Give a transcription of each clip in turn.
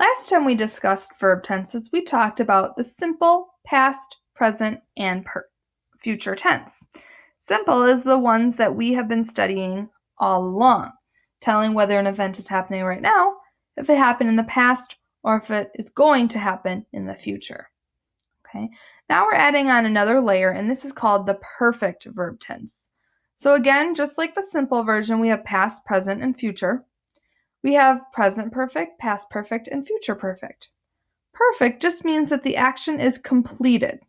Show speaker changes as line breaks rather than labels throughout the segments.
Last time we discussed verb tenses, we talked about the simple, past, present, and future tense. Simple is the ones that we have been studying all along, telling whether an event is happening right now, if it happened in the past, or if it is going to happen in the future. Okay. Now we're adding on another layer, and this is called the perfect verb tense. So again, just like the simple version, we have past, present, and future. We have present perfect, past perfect, and future perfect. Perfect just means that the action is completed.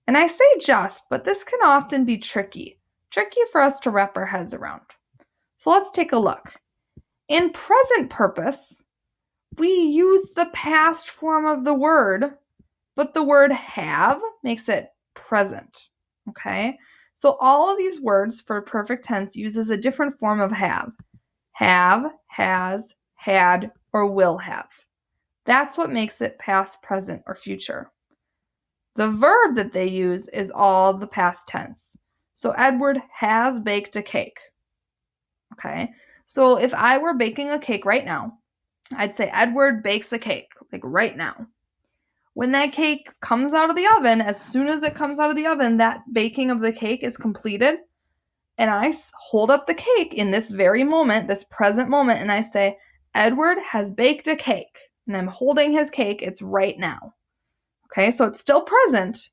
And I say just, but this can often be tricky for us to wrap our heads around. So let's take a look. In present purpose, we use the past form of the word, but the word have makes it present. Okay? So all of these words for perfect tense uses a different form of have. Have, has, had, or will have. That's what makes it past, present, or future. The verb that they use is all the past tense. So Edward has baked a cake. Okay, so if I were baking a cake right now, I'd say Edward bakes a cake, like right now. When that cake comes out of the oven, as soon as it comes out of the oven, that baking of the cake is completed. And I hold up the cake in this very moment, this present moment, and I say, Edward has baked a cake. And I'm holding his cake. It's right now. Okay, so it's still present,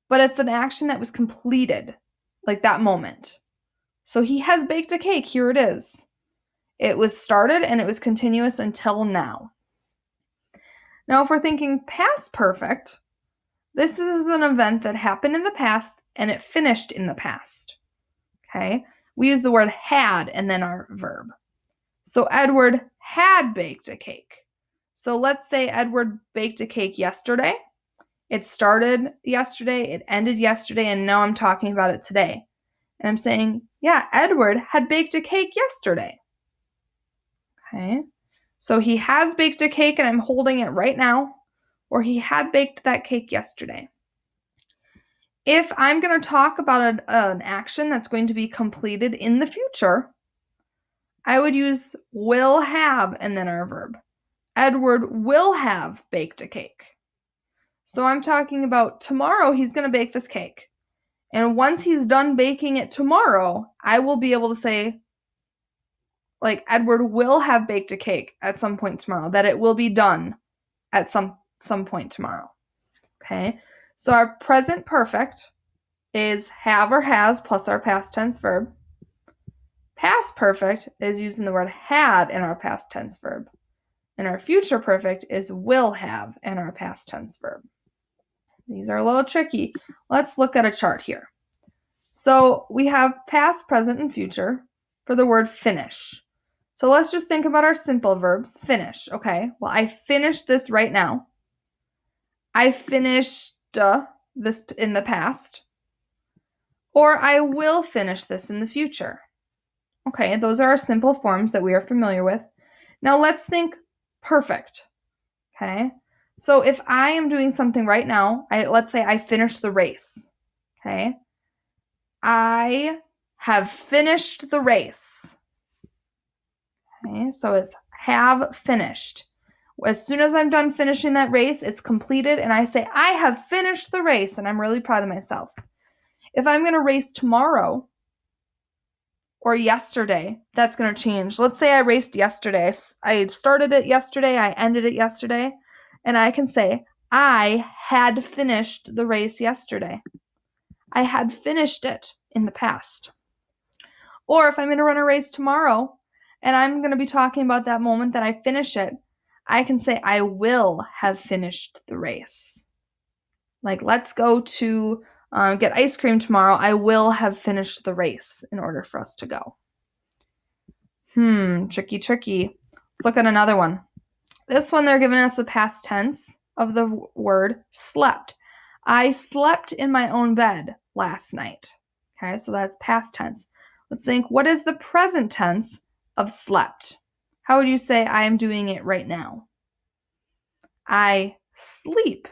but it's an action that was completed, like that moment. So he has baked a cake. Here it is. It was started and it was continuous until now. Now, if we're thinking past perfect, this is an event that happened in the past and it finished in the past. Okay, we use the word had and then our verb. So Edward had baked a cake. So let's say Edward baked a cake yesterday. It started yesterday, it ended yesterday, and now I'm talking about it today. And I'm saying, yeah, Edward had baked a cake yesterday. Okay, so he has baked a cake and I'm holding it right now, or he had baked that cake yesterday. If I'm going to talk about an action that's going to be completed in the future, I would use will have and then our verb. Edward will have baked a cake. So I'm talking about tomorrow he's going to bake this cake. And once he's done baking it tomorrow, I will be able to say, like, Edward will have baked a cake at some point tomorrow, that it will be done at some point tomorrow. Okay, so our present perfect is have or has plus our past tense verb. Past perfect is using the word had in our past tense verb. And our future perfect is will have in our past tense verb. These are a little tricky. Let's look at a chart here. So we have past, present, and future for the word finish. So let's just think about our simple verbs. Finish. Okay, well, I finished this right now. I finished this in the past. Or I will finish this in the future. Okay, those are our simple forms that we are familiar with. Now let's think perfect. Okay, so if I am doing something right now, let's say I finished the race. Okay, I have finished the race. Okay, so it's have finished. As soon as I'm done finishing that race, it's completed, and I say, I have finished the race, and I'm really proud of myself. If I'm going to race tomorrow or yesterday, that's going to change. Let's say I raced yesterday. I started it yesterday, I ended it yesterday, and I can say, I had finished the race yesterday. I had finished it in the past. Or if I'm going to run a race tomorrow, and I'm going to be talking about that moment that I finish it, I can say, I will have finished the race. Like, let's go to get ice cream tomorrow. I will have finished the race in order for us to go. Tricky. Let's look at another one. This one, they're giving us the past tense of the word slept. I slept in my own bed last night. Okay, so that's past tense. Let's think, what is the present tense of slept? How would you say I am doing it right now? I sleep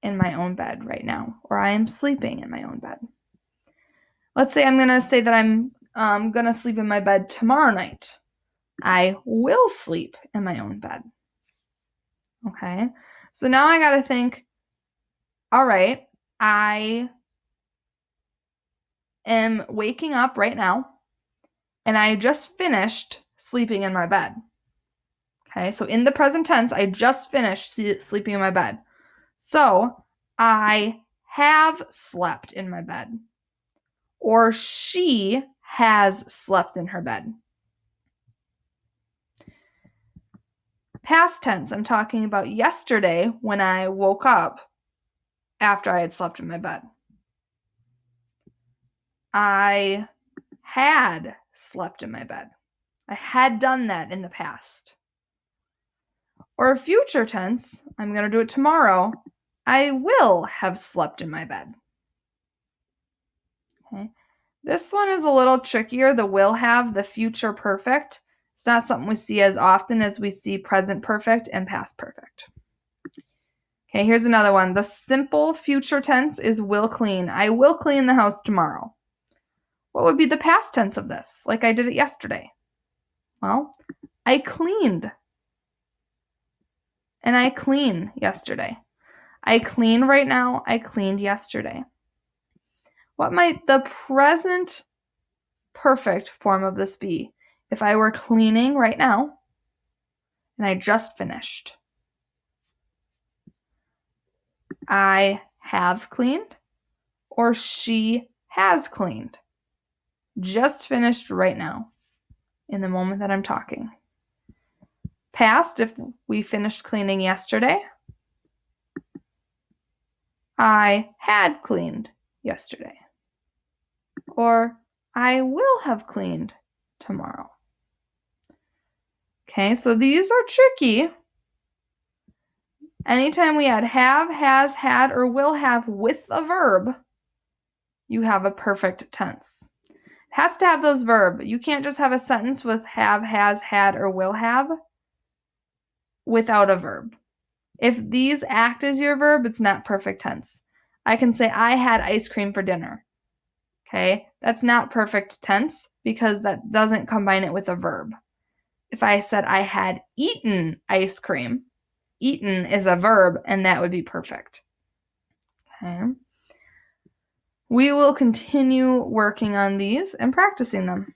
in my own bed right now, or I am sleeping in my own bed. Let's say I'm going to say that I'm going to sleep in my bed tomorrow night. I will sleep in my own bed. Okay, so now I got to think, all right, I am waking up right now and I just finished sleeping in my bed. Okay, so in the present tense, I just finished sleeping in my bed. So I have slept in my bed. Or she has slept in her bed. Past tense, I'm talking about yesterday when I woke up after I had slept in my bed. I had slept in my bed. I had done that in the past. Or future tense, I'm going to do it tomorrow. I will have slept in my bed. Okay. This one is a little trickier, the will have, the future perfect. It's not something we see as often as we see present perfect and past perfect. Okay, here's another one. The simple future tense is will clean. I will clean the house tomorrow. What would be the past tense of this? Like I did it yesterday. Well, I cleaned. And I clean yesterday. I clean right now. I cleaned yesterday. What might the present perfect form of this be? If I were cleaning right now and I just finished. I have cleaned or she has cleaned. Just finished right now in the moment that I'm talking. Past, if we finished cleaning yesterday. I had cleaned yesterday. Or I will have cleaned tomorrow. Okay, so these are tricky. Anytime we add have, has, had, or will have with a verb, you have a perfect tense. It has to have those verbs. You can't just have a sentence with have, has, had, or will have without a verb. If these act as your verb, it's not perfect tense. I can say I had ice cream for dinner. Okay, that's not perfect tense because that doesn't combine it with a verb. If I said I had eaten ice cream, eaten is a verb and that would be perfect. Okay. We will continue working on these and practicing them.